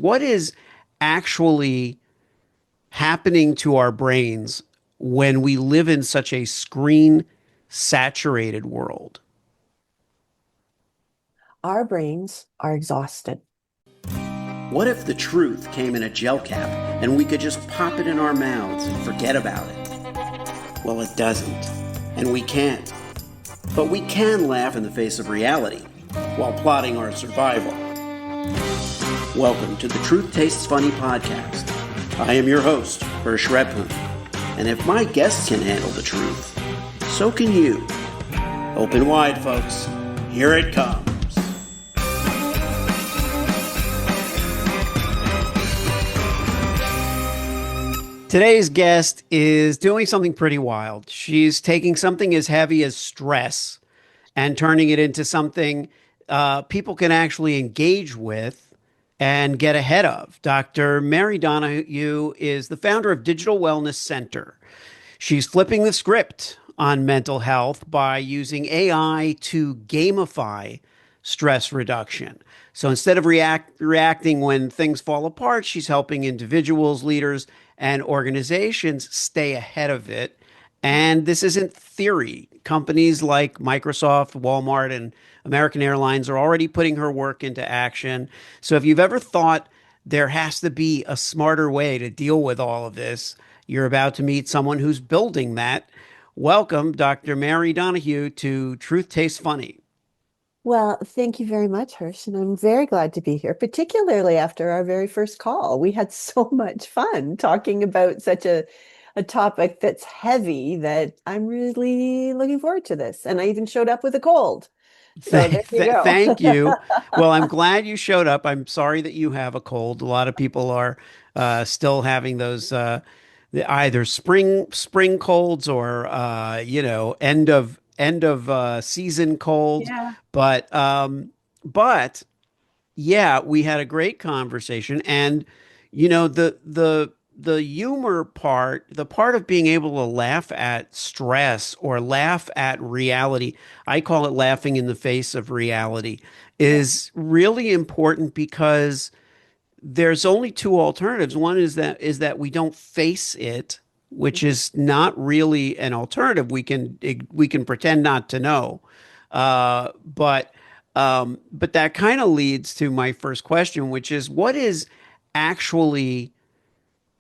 What is actually happening to our brains when we live in such a screen saturated world? Our brains are exhausted. What if the truth came in a gel cap and we could just pop it in our mouths and forget about it? Well, it doesn't. And we can't. But we can laugh in the face of reality while plotting our survival. Welcome to the Truth Tastes Funny podcast. I am your host, Hersh Rephun. And if my guests can handle the truth, so can you. Open wide, folks. Here it comes. Today's guest is doing something pretty wild. She's taking something as heavy as stress and turning it into something people can actually engage with and get ahead of. Dr. Mary Donohue is the founder of Digital Wellness Center. She's flipping the script on mental health by using AI to gamify stress reduction. So instead of reacting when things fall apart, she's helping individuals, leaders, and organizations stay ahead of it. And this isn't theory. Companies like Microsoft, Walmart, and American Airlines are already putting her work into action. So if you've ever thought there has to be a smarter way to deal with all of this, you're about to meet someone who's building that. Welcome, Dr. Mary Donohue, to Truth Tastes Funny. Well, thank you very much, Hersh, and I'm very glad to be here, particularly after our very first call. We had so much fun talking about such a topic that's heavy that I'm really looking forward to this. And I even showed up with a cold. So there you go. Thank you. Well, I'm glad you showed up. I'm sorry that you have a cold. A lot of people are still having those either spring colds or end of season colds. Yeah. But yeah, we had a great conversation, and the humor part, the part of being able to laugh at stress or laugh at reality, I call it laughing in the face of reality, Yeah. is really important because there's only two alternatives. One is that we don't face it, which is not really an alternative. We can pretend not to know, but that kind of leads to my first question, which is what is actually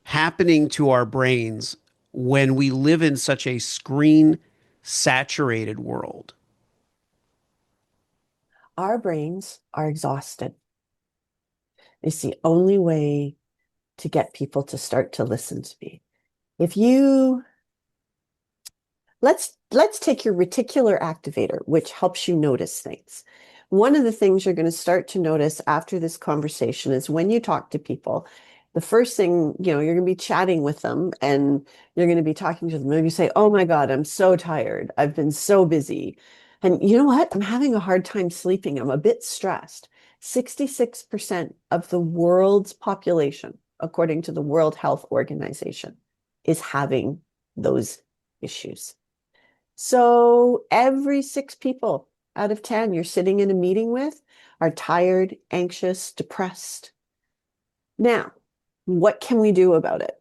happening to our brains when we live in such a screen saturated world? Our brains are exhausted. It's the only way to get people to start to listen to me. If you let's take your reticular activator, which helps you notice things. One of the things you're going to start to notice after this conversation is when you talk to people, the first thing, you're going to be chatting with them and you're going to be talking to them. Maybe you say, "Oh my God, I'm so tired. I've been so busy. And you know what? I'm having a hard time sleeping. I'm a bit stressed." 66% of the world's population, according to the World Health Organization, is having those issues. So every 6 people out of 10 you're sitting in a meeting with are tired, anxious, depressed. Now, what can we do about it?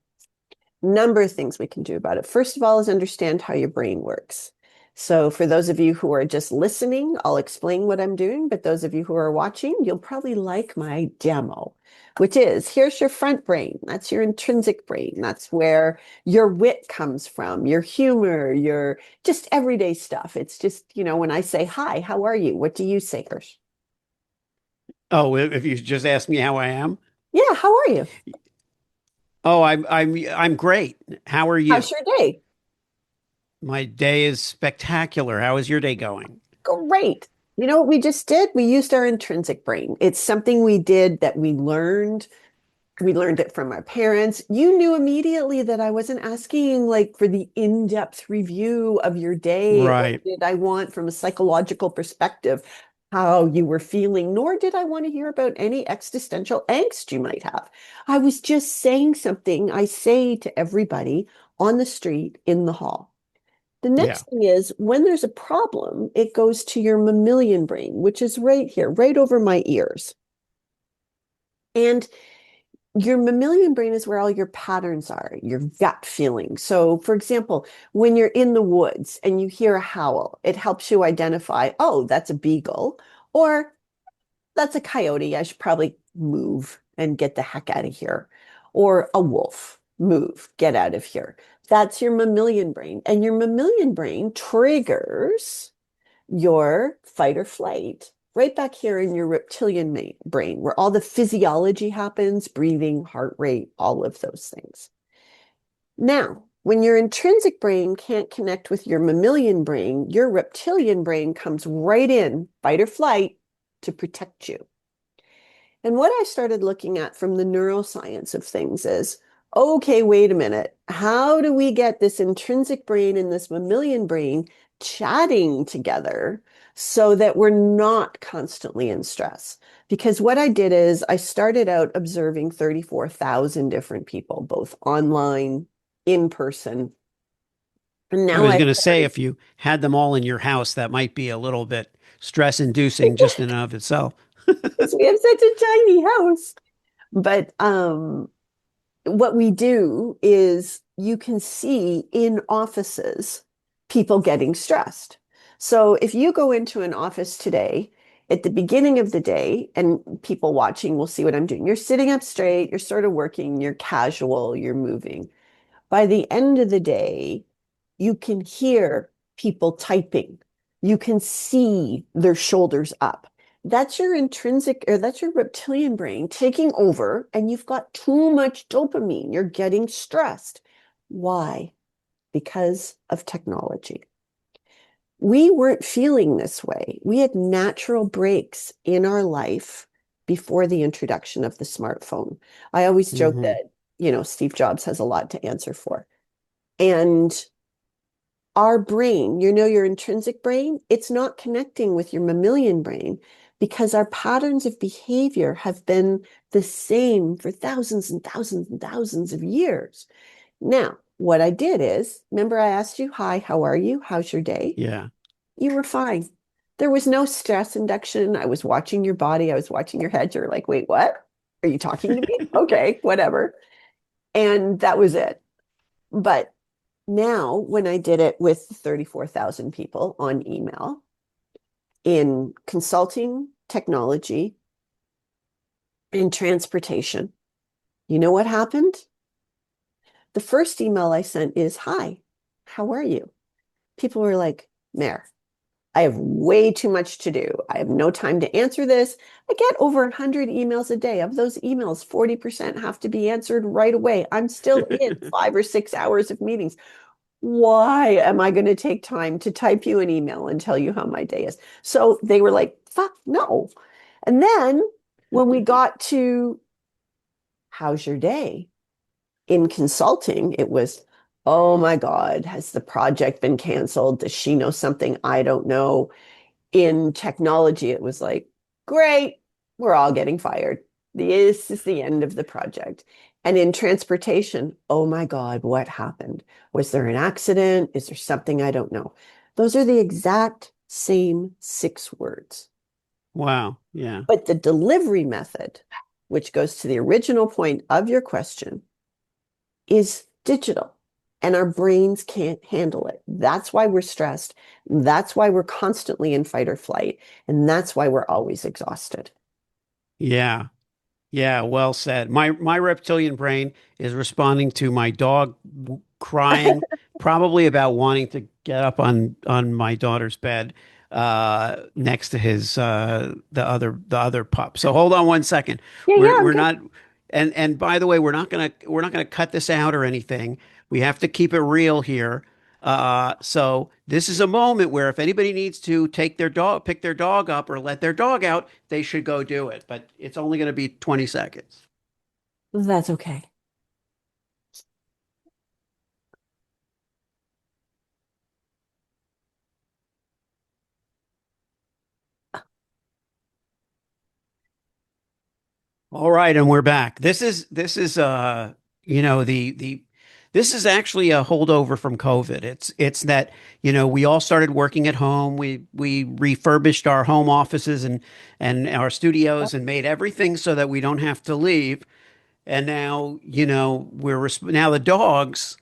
Number of things we can do about it. First of all is understand how your brain works. So for those of you who are just listening, I'll explain what I'm doing, but those of you who are watching, you'll probably like my demo, which is here's your front brain. That's your intrinsic brain. That's where your wit comes from, your humor, your just everyday stuff. It's just, when I say, "Hi, how are you?" What do you say, Hersh? Oh, if you just ask me how I am. Yeah, how are you? Oh, I'm great. How are How's you? your day? My day is spectacular. How is your day going? Great. You know what we just did? We used our intrinsic brain. It's something we did that we learned. We learned it from our parents. You knew immediately that I wasn't asking like for the in-depth review of your day or Right. did I want from a psychological perspective how you were feeling, nor did I want to hear about any existential angst you might have. I was just saying something I say to everybody on the street, in the hall. The Yeah. next thing is when there's a problem, it goes to your mammalian brain, which is right here, right over my ears. And your mammalian brain is where all your patterns are, your gut feeling. So, for example, when you're in the woods and you hear a howl, it helps you identify, oh, that's a beagle, or that's a coyote. I should probably move and get the heck out of here. Or a wolf, move, get out of here. That's your mammalian brain. And your mammalian brain triggers your fight or flight right back here in your reptilian brain, where all the physiology happens, breathing, heart rate, all of those things. Now, when your intrinsic brain can't connect with your mammalian brain, your reptilian brain comes right in, fight or flight, to protect you. And what I started looking at from the neuroscience of things is, okay, wait a minute. How do we get this intrinsic brain and this mammalian brain chatting together so that we're not constantly in stress? Because what I did is I started out observing 34,000 different people, both online, in person. And I now was I going to say, started, if you had them all in your house, that might be a little bit stress inducing just in and of itself. because we have such a tiny house. But what we do is you can see in offices people getting stressed. So if you go into an office today, at the beginning of the day, and people watching will see what I'm doing, you're sitting up straight, you're sort of working, you're casual, you're moving. By the end of the day, you can hear people typing. You can see their shoulders up. That's your intrinsic, or that's your reptilian brain taking over, and you've got too much dopamine. You're getting stressed. Why? Because of technology. We weren't feeling this way. We had natural breaks in our life before the introduction of the smartphone. I always joke Hmm. that, Steve Jobs has a lot to answer for. And our brain, your intrinsic brain, it's not connecting with your mammalian brain because our patterns of behavior have been the same for thousands and thousands and thousands of years. Now, what I did is, remember I asked you, hi, how are you? How's your day? Yeah. You were fine. There was no stress induction. I was watching your body. I was watching your head. You're like, wait, what? Are you talking to me? Okay, whatever. And that was it. But now, when I did it with 34,000 people on email in consulting, technology, in transportation, you know what happened? The first email I sent is, hi, how are you? People were like, Mare, I have way too much to do. I have no time to answer this. I get over 100 emails a day. Of those emails, 40% have to be answered right away. I'm still in 5 or 6 hours of meetings. Why am I going to take time to type you an email and tell you how my day is? So they were like, fuck no. And then when we got to how's your day in consulting, it was, oh my God, has the project been canceled? Does she know something I don't know? In technology, it was like, great, we're all getting fired. This is the end of the project. And in transportation, oh my God, what happened? Was there an accident? Is there something I don't know? Those are the exact same 6 words. Wow. Yeah. But the delivery method, which goes to the original point of your question, is digital. And our brains can't handle it. That's why we're stressed. That's why we're constantly in fight or flight. And that's why we're always exhausted. Yeah. Yeah, well said. My reptilian brain is responding to my dog crying, probably about wanting to get up on my daughter's bed next to his the other pup. So hold on one second. Yeah, yeah, We're I'm we're good. not and by the way, we're not gonna cut this out or anything. We have to keep it real here. So this is a moment where if anybody needs to pick their dog up or let their dog out, they should go do it. But it's only going to be 20 seconds. That's okay. All right, and we're back. This is the this is actually a holdover from COVID. It's that, we all started working at home. We refurbished our home offices and our studios and made everything so that we don't have to leave. And now, now the dogs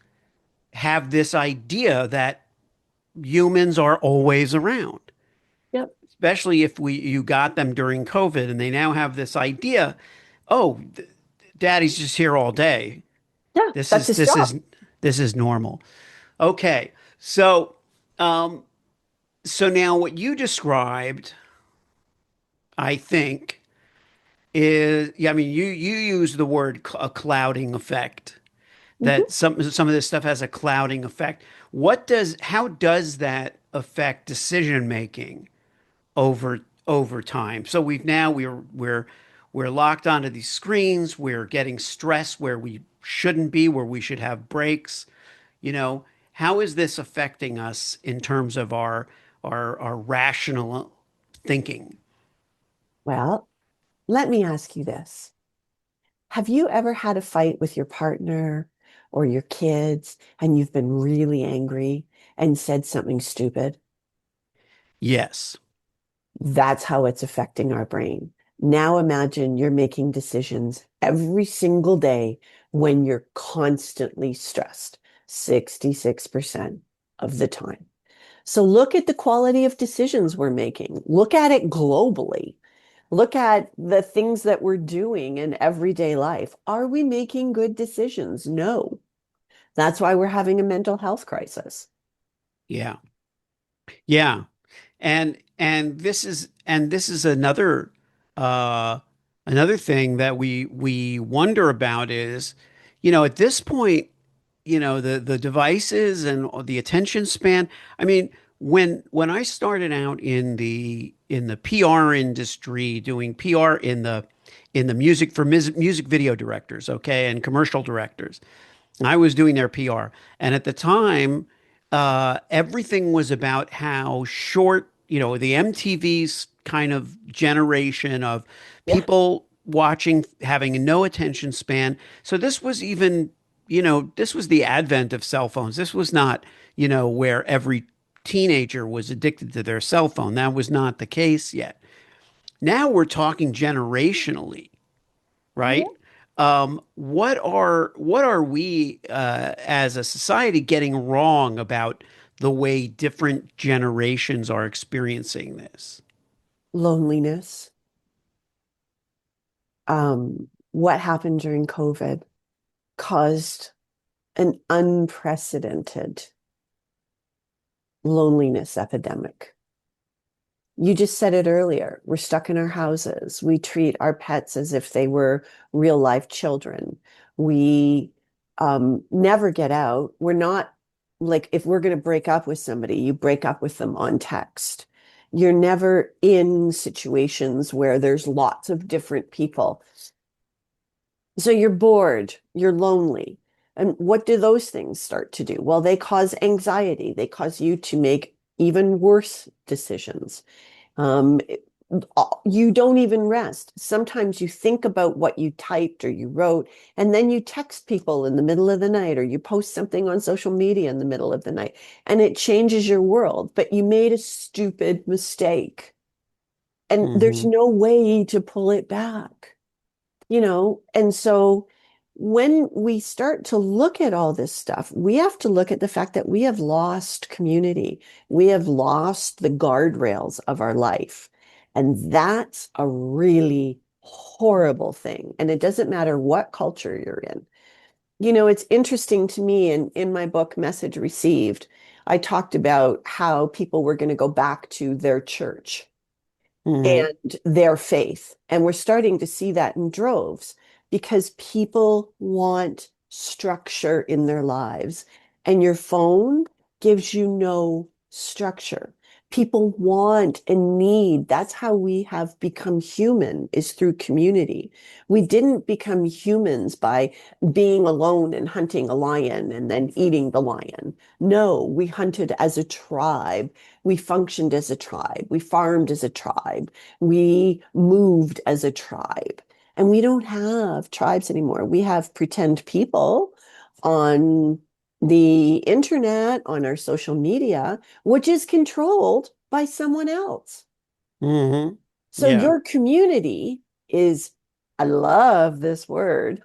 have this idea that humans are always around, Yep. especially if you got them during COVID and they now have this idea, oh, daddy's just here all day. Yeah, This that's is his this job. is this is normal. Okay. So um so now what you described, I think, is yeah, I mean you use the word a clouding effect, Mhm. that some of this stuff has a clouding effect. How does that affect decision making over time? So we're locked onto these screens, we're getting stressed where we shouldn't be, where we should have breaks. You know, how is this affecting us in terms of our rational thinking? Well, let me ask you this. Have you ever had a fight with your partner or your kids and you've been really angry and said something stupid? Yes. That's how it's affecting our brain. Now imagine you're making decisions every single day when you're constantly stressed, 66% of the time. So look at the quality of decisions we're making. Look at it globally. Look at the things that we're doing in everyday life. Are we making good decisions? No. That's why we're having a mental health crisis. Yeah. Yeah. And this is uh another thing that we wonder about is, at this point, the devices and the attention span. I mean, when I started out in the PR industry, doing PR in the music for music video directors, okay, and commercial directors, I was doing their PR. And at the time, everything was about how short, the MTV's kind of generation of Yeah. people watching, having no attention span. So this was the advent of cell phones. This was not, where every teenager was addicted to their cell phone. That was not the case yet. Now we're talking generationally, Yeah. right? What are we as a society getting wrong about the way different generations are experiencing this? Loneliness. What happened during COVID caused an unprecedented loneliness epidemic. You just said it earlier. We're stuck in our houses. We treat our pets as if they were real life children. We never get out. We're not like, if we're going to break up with somebody, you break up with them on text. You're never in situations where there's lots of different people. So you're bored, you're lonely. And what do those things start to do? Well, they cause anxiety. They cause you to make even worse decisions. Um, you don't even rest. Sometimes you think about what you typed or you wrote, and then you text people in the middle of the night, or you post something on social media in the middle of the night, and it changes your world. But you made a stupid mistake, and there's Hmm. no way to pull it back, And so when we start to look at all this stuff, we have to look at the fact that we have lost community. We have lost the guardrails of our life. And that's a really horrible thing. And it doesn't matter what culture you're in. It's interesting to me in my book, Message Received, I talked about how people were going to go back to their church Hmm. and their faith. And we're starting to see that in droves because people want structure in their lives. And your phone gives you no structure. People want and need. That's how we have become human, is through community. We didn't become humans by being alone and hunting a lion and then eating the lion. No, we hunted as a tribe. We functioned as a tribe. We farmed as a tribe. We moved as a tribe. And we don't have tribes anymore. We have pretend people on the internet, on our social media, which is controlled by someone else. Hmm. So Yeah. your community is, I love this word,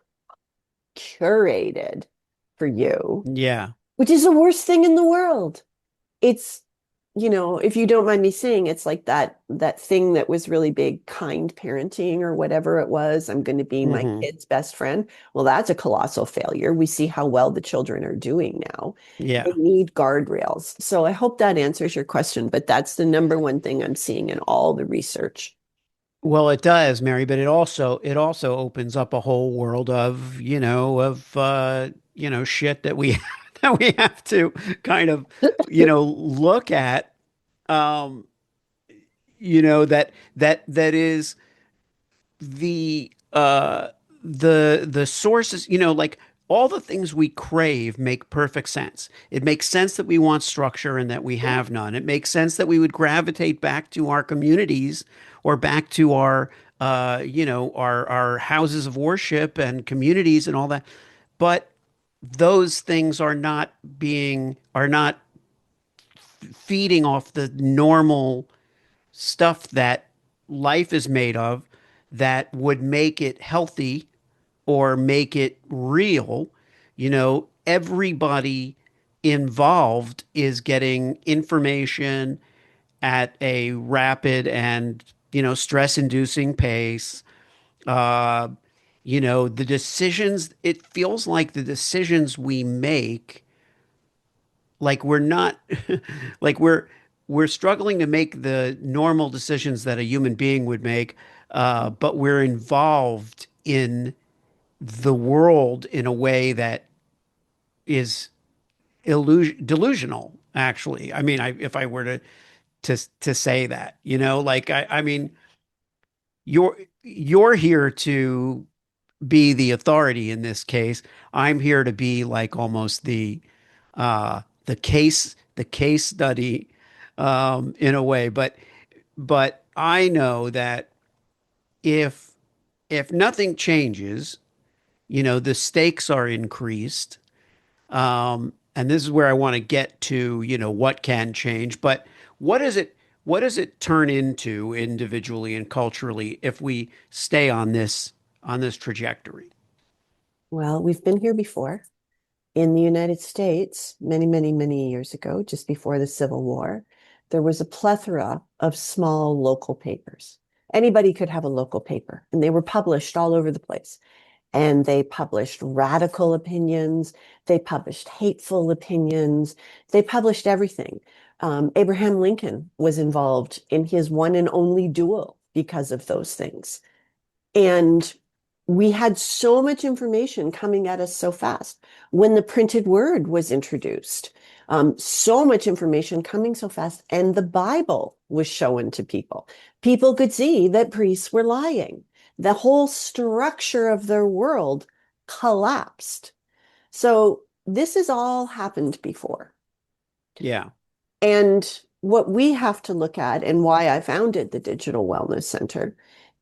curated for you, Yeah. which is the worst thing in the world. It's, if you don't mind me saying, it's like that thing that was really big, kind parenting or whatever it was. I'm going to be my Hmm. kid's best friend. Well, that's a colossal failure. We see how well the children are doing now. They Yeah. need guardrails. So I hope that answers your question, but that's the number one thing I'm seeing in all the research. Well, it does, Mary, but it also opens up a whole world of, shit that we that we have to kind of, look at, um, that is the the sources, like all the things we crave make perfect sense. It makes sense that we want structure and that we have none. It makes sense that we would gravitate back to our communities or back to our houses of worship and communities and all that. But those things are not feeding off the normal stuff that life is made of that would make it healthy or make it real. Everybody involved is getting information at a rapid and, stress inducing pace. Uh, the decisions, it feels like the decisions we make, like we're not, like we're struggling to make the normal decisions that a human being would make, but we're involved in the world in a way that is delusional. Actually, I mean, if I were to say that, like I mean, you're here to be the authority in this case. I'm here to be like almost the case study, in a way. But I know that if if nothing changes, the stakes are increased. And this is where I want to get to, what can change, but what does it turn into individually and culturally if we stay on this trajectory? Well, we've been here before. In the United States, many, many, many years ago, just before the Civil War, there was a plethora of small local papers. Anybody could have a local paper, and they were published all over the place. And they published radical opinions, they published hateful opinions, they published everything. Abraham Lincoln was involved in his one and only duel because of those things. And we had so much information coming at us so fast. When the printed word was introduced, so much information coming so fast, and the Bible was shown to people. People could see that priests were lying. The whole structure of their world collapsed. So this has all happened before. Yeah. And what we have to look at, and why I founded the Digital Wellness Center,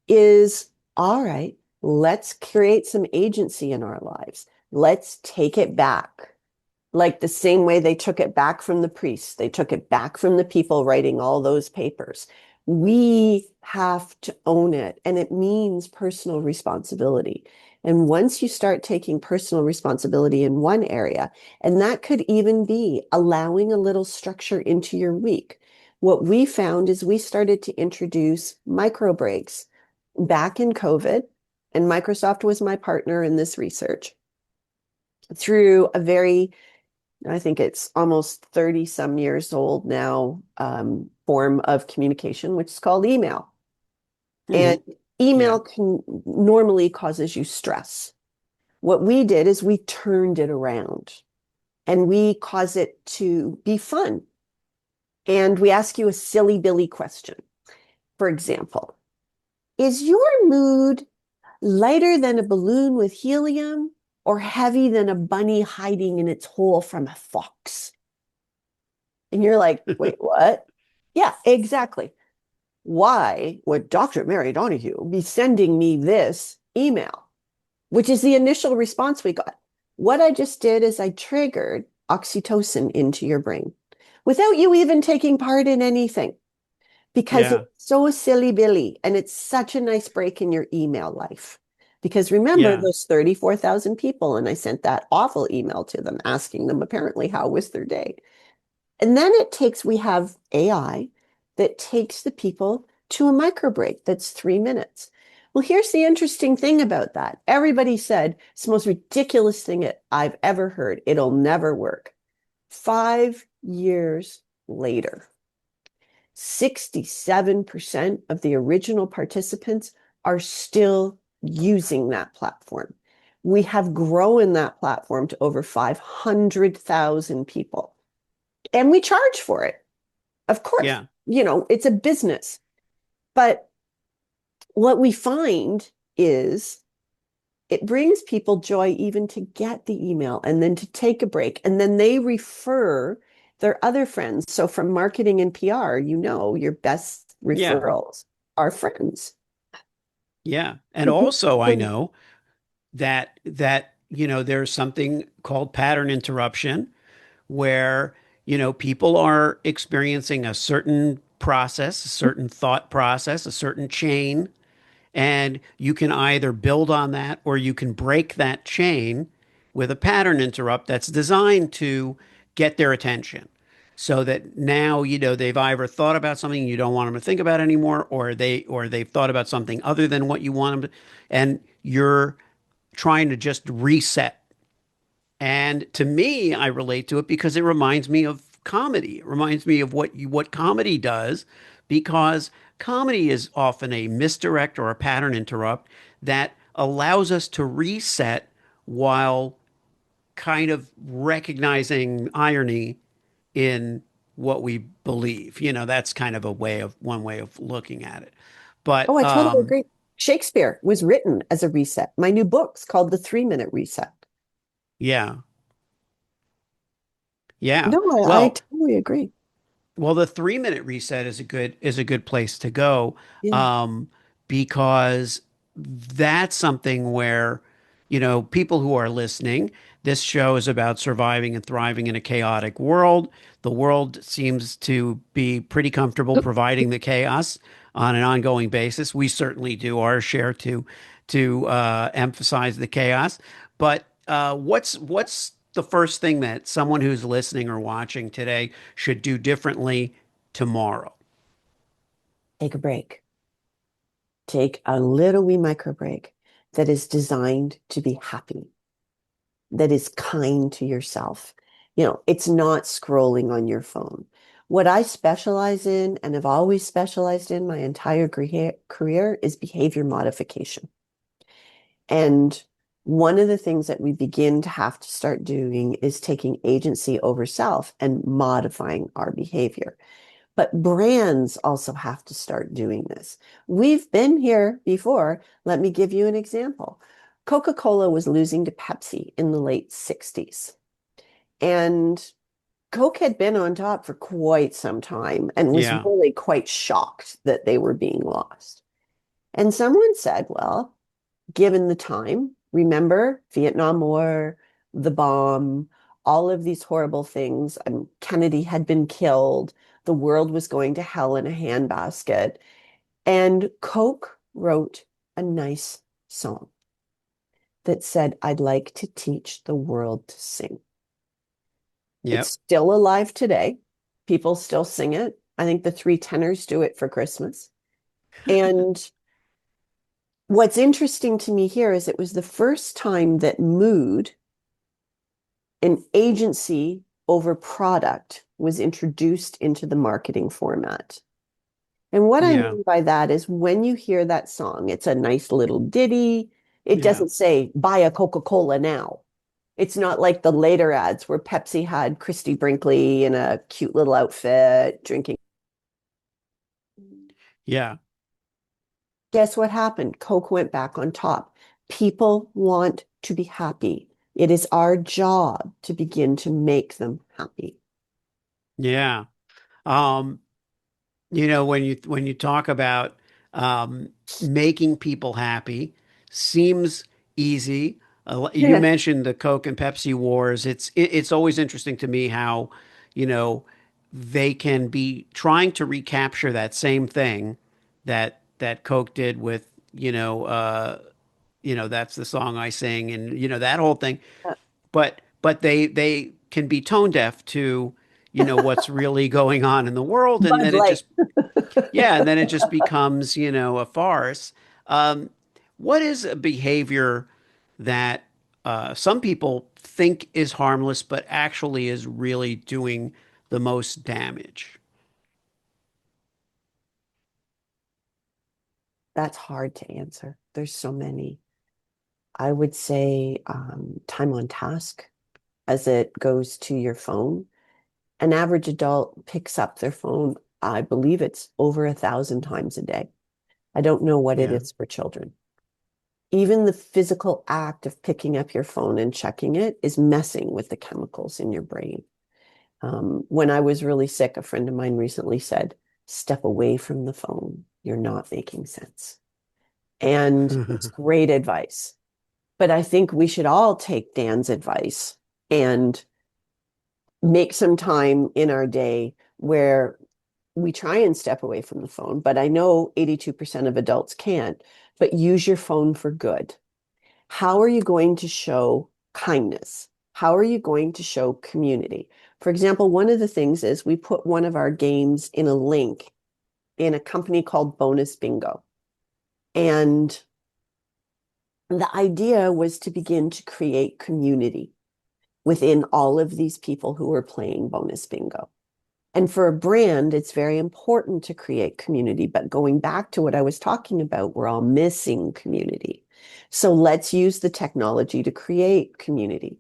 is all right, let's create some agency in our lives. Let's take it back. Like the same way they took it back from the priests, they took it back from the people writing all those papers. We have to own it, and it means personal responsibility. And once you start taking personal responsibility in one area, and that could even be allowing a little structure into your week, what we found is we started to introduce micro breaks back in COVID, and Microsoft was my partner in this research through a very, I think it's almost 30 some years old now, form of communication, which is called email. And Hmm. Yeah. email can normally causes you stress. What we did is we turned it around and we cause it to be fun. And we ask you a silly Billy question. For example, is your mood lighter than a balloon with helium or heavy than a bunny hiding in its hole from a fox? And you're like, wait, what? Yeah, exactly. Why would Dr. Mary Donohue be sending me this email? Which is the initial response we got. What I just did is I triggered oxytocin into your brain without you even taking part in anything because it's Yeah. so silly Billy and it's such a nice break in your email life. Because remember Yeah. those 34,000 people, and I sent that awful email to them asking them apparently how was their day. And then we have AI that takes the people to a micro break that's 3 minutes. Well, here's the interesting thing about that. Everybody said it's the most ridiculous thing I've ever heard. It'll never work. 5 years later, 67% of the original participants are still using that platform. We have grown that platform to over 500,000 people, and we charge for it. Of course, Yeah. it's a business. But what we find is it brings people joy even to get the email and then to take a break. And then they refer their other friends. So from marketing and PR, your best Yeah. referrals are friends. Yeah. And also I know that there's something called pattern interruption where, people are experiencing a certain process, a certain thought process, a certain chain, and you can either build on that or you can break that chain with a pattern interrupt that's designed to get their attention. So that now, they've either thought about something you don't want them to think about anymore, or they've thought about something other than what you want them to, and you're trying to just reset. And to me, I relate to it because it reminds me of comedy. It reminds me of what comedy does, because comedy is often a misdirect or a pattern interrupt that allows us to reset while kind of recognizing irony in what we believe. That's kind of one way of looking at it. Oh, But I totally agree. Shakespeare was written as a reset. My new book's called The 3 Minute Reset. yeah, yeah. No, I Well, totally agree. the 3 minute reset is a good place to go, Yeah. um, because that's something where, people who are listening, this show is about surviving and thriving in a chaotic world. The world seems to be pretty comfortable providing the chaos on an ongoing basis. We certainly do our share to emphasize the chaos. But what's the first thing that someone who's listening or watching today should do differently tomorrow? Take a break. Take a little wee micro break that is designed to be happy, that is kind to yourself. It's not scrolling on your phone. What I specialize in and have always specialized in my entire career is behavior modification. And one of the things that we begin to have to start doing is taking agency over self and modifying our behavior. But brands also have to start doing this. We've been here before. Let me give you an example. Coca-Cola was losing to Pepsi in the late 60s. And Coke had been on top for quite some time and was Yeah, really quite shocked that they were being lost. And someone said, well, given the time, remember Vietnam War, the bomb, all of these horrible things. Kennedy had been killed. The world was going to hell in a handbasket. And Coke wrote a nice song that said, I'd like to teach the world to sing. It's yep, still alive today. People still sing it. I think the three tenors do it for Christmas. And what's interesting to me here is it was the first time that mood, an agency over product, was introduced into the marketing format. And what I yeah, mean by that is when you hear that song, it's a nice little ditty. It yeah, doesn't say, buy a Coca-Cola now. It's not like the later ads where Pepsi had Christy Brinkley in a cute little outfit drinking. yeah, Guess what happened? Coke went back on top. People want to be happy. It is our job to begin to make them happy. yeah. Um, when you talk about um, making people happy, seems easy. You Yeah. mentioned the Coke and Pepsi wars. It's always interesting to me how, you know, they can be trying to recapture that same thing that Coke did with, that's the song I sing, and that whole thing. Uh, But they can be tone deaf to what's really going on in the world, and Bud then it Light. just yeah, and then it just becomes a farce. Um, what is a behavior that some people think is harmless, but actually is really doing the most damage? That's hard to answer. There's so many. I would say time on task as it goes to your phone. An average adult picks up their phone, I believe it's over 1,000 times a day. I don't know what it Yeah. is for children. Even the physical act of picking up your phone and checking it is messing with the chemicals in your brain. When I was really sick, a friend of mine recently said, step away from the phone. You're not making sense. And it's great advice. But I think we should all take Dan's advice and make some time in our day where we try and step away from the phone. But I know 82% of adults can't, but use your phone for good. How are you going to show kindness? How are you going to show community? For example, one of the things is we put one of our games in a link in a company called Bonus Bingo. And the idea was to begin to create community within all of these people who are playing Bonus Bingo. And for a brand, it's very important to create community. But going back to what I was talking about, we're all missing community. So let's use the technology to create community.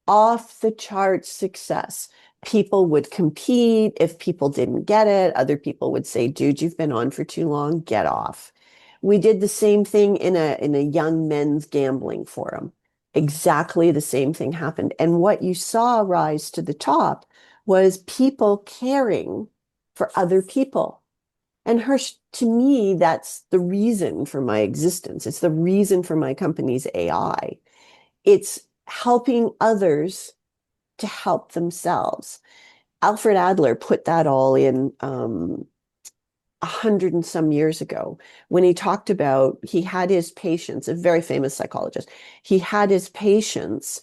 Off the charts success. People would compete. If people didn't get it, other people would say, dude, you've been on for too long, get off. We did the same thing in a young men's gambling forum. Exactly the same thing happened. And what you saw rise to the top was people caring for other people. And Hersh, to me, that's the reason for my existence. It's the reason for my company's AI. It's helping others to help themselves. Alfred Adler put that all in 100 and some years ago when he talked about he had his patients, a very famous psychologist, he had his patients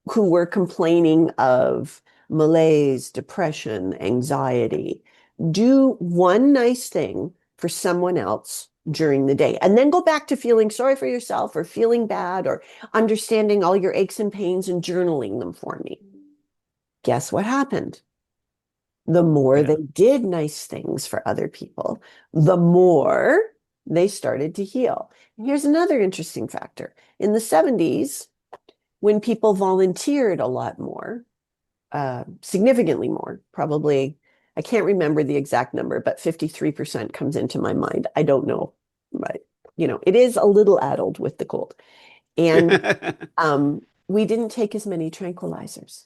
who were complaining of malaise, depression, anxiety. Do one nice thing for someone else during the day and then go back to feeling sorry for yourself or feeling bad or understanding all your aches and pains and journaling them for me. Guess what happened? The more Yeah. they did nice things for other people, the more they started to heal. And here's another interesting factor. In the 70s, when people volunteered a lot more, significantly more, probably, I can't remember the exact number, but 53% comes into my mind. I don't know, but it is a little addled with the cold. And we didn't take as many tranquilizers.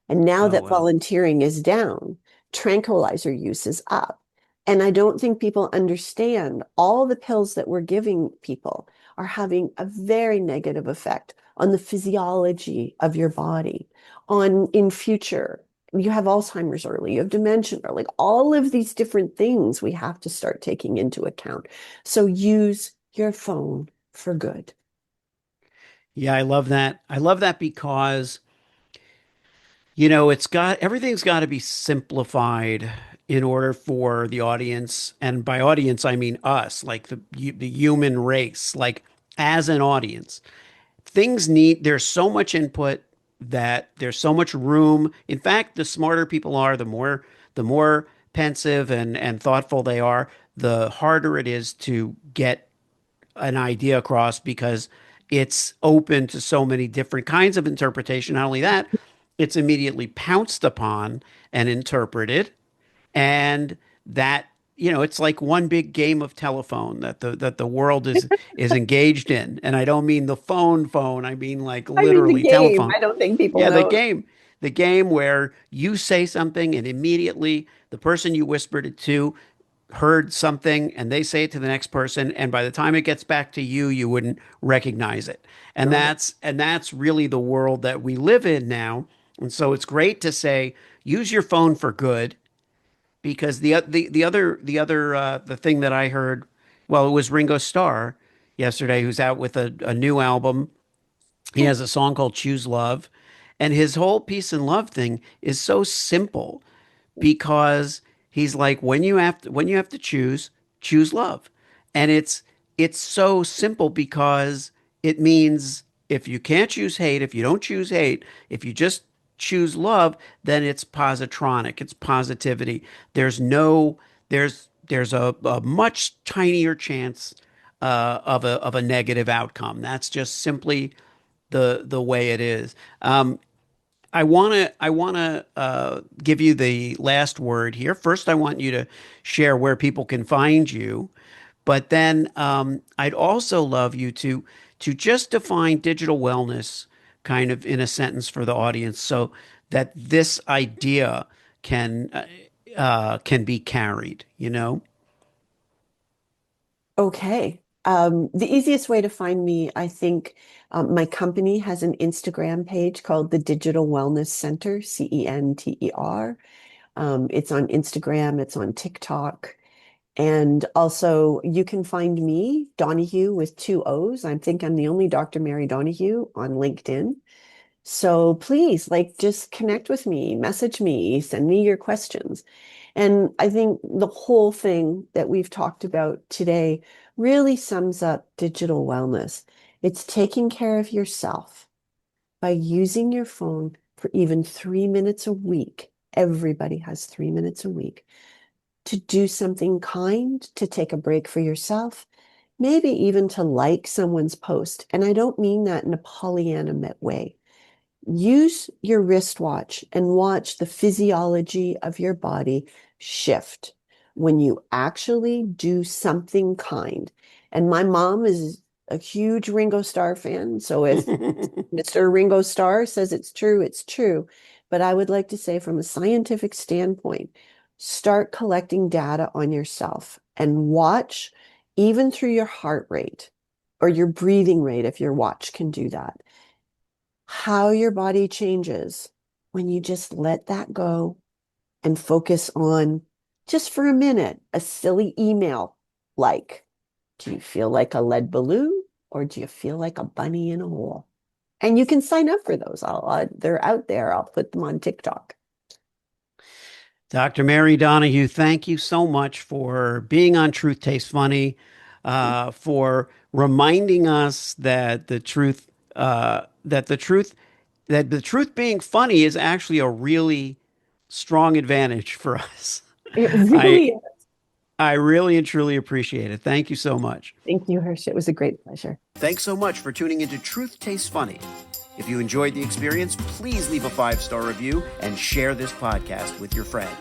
And now Oh, that well. volunteering is down, tranquilizer use is up. And I don't think people understand all the pills that we're giving people are having a very negative effect on the physiology of your body, on in future. You have Alzheimer's early, you have dementia early, like all of these different things we have to start taking into account. So use your phone for good. Yeah, I love that. I love that because everything's got to be simplified in order for the audience, and by audience I mean us, like the human race, like as an audience. There's so much input that there's so much room. In fact, the smarter people are, the more pensive and thoughtful they are, the harder it is to get an idea across because it's open to so many different kinds of interpretation. Not only that, it's immediately pounced upon and interpreted, and that it's like one big game of telephone that the world is engaged in. And I don't mean the phone, I mean like I mean, the literally game, telephone. I don't think people Yeah, the know. game. The game where you say something and immediately the person you whispered it to heard something and they say it to the next person, and by the time it gets back to you, you wouldn't recognize it. And Got it. that's really the world that we live in now. And so it's great to say use your phone for good, because the thing that I heard, well, it was Ringo Starr. yesterday who's out with a new album. He has a song called Choose Love. And his whole peace and love thing is so simple because he's like, when you have to choose, choose love. And it's so simple because it means if you can't choose hate, if you don't choose hate, if you just choose love, then it's positronic, it's positivity. There's no there's a much tinier chance of a negative outcome. That's just simply the way it is. I want to give you the last word here. First, I want you to share where people can find you, but then I'd also love you to just define digital wellness kind of in a sentence for the audience, so that this idea can be carried. You know. Okay. The easiest way to find me, I think, my company has an Instagram page called the Digital Wellness Center, CENTER. It's on Instagram, it's on TikTok. And also, you can find me, Donohue, with two O's. I think I'm the only Dr. Mary Donohue on LinkedIn. So please, like, just connect with me, message me, send me your questions. And I think the whole thing that we've talked about today really sums up digital wellness. It's taking care of yourself by using your phone for even 3 minutes a week. Everybody has 3 minutes a week to do something kind, to take a break for yourself, maybe even to like someone's post. And I don't mean that in a Pollyanna way. Use your wristwatch and watch the physiology of your body shift when you actually do something kind. And my mom is a huge Ringo Starr fan. So if Mr. Ringo Starr says it's true, it's true. But I would like to say, from a scientific standpoint, start collecting data on yourself and watch, even through your heart rate or your breathing rate, if your watch can do that, how your body changes when you just let that go and focus on, just for a minute, a silly email like, do you feel like a lead balloon or do you feel like a bunny in a hole? And you can sign up for those. They're out there. I'll put them on TikTok. Dr. Mary Donohue, thank you so much for being on Truth Tastes Funny, for reminding us that the truth being funny is actually a really strong advantage for us. It I really is. I really and truly appreciate it. Thank you so much. Thank you, Hersh. It was a great pleasure. Thanks so much for tuning into Truth Tastes Funny. If you enjoyed the experience, please leave a 5-star review and share this podcast with your friends.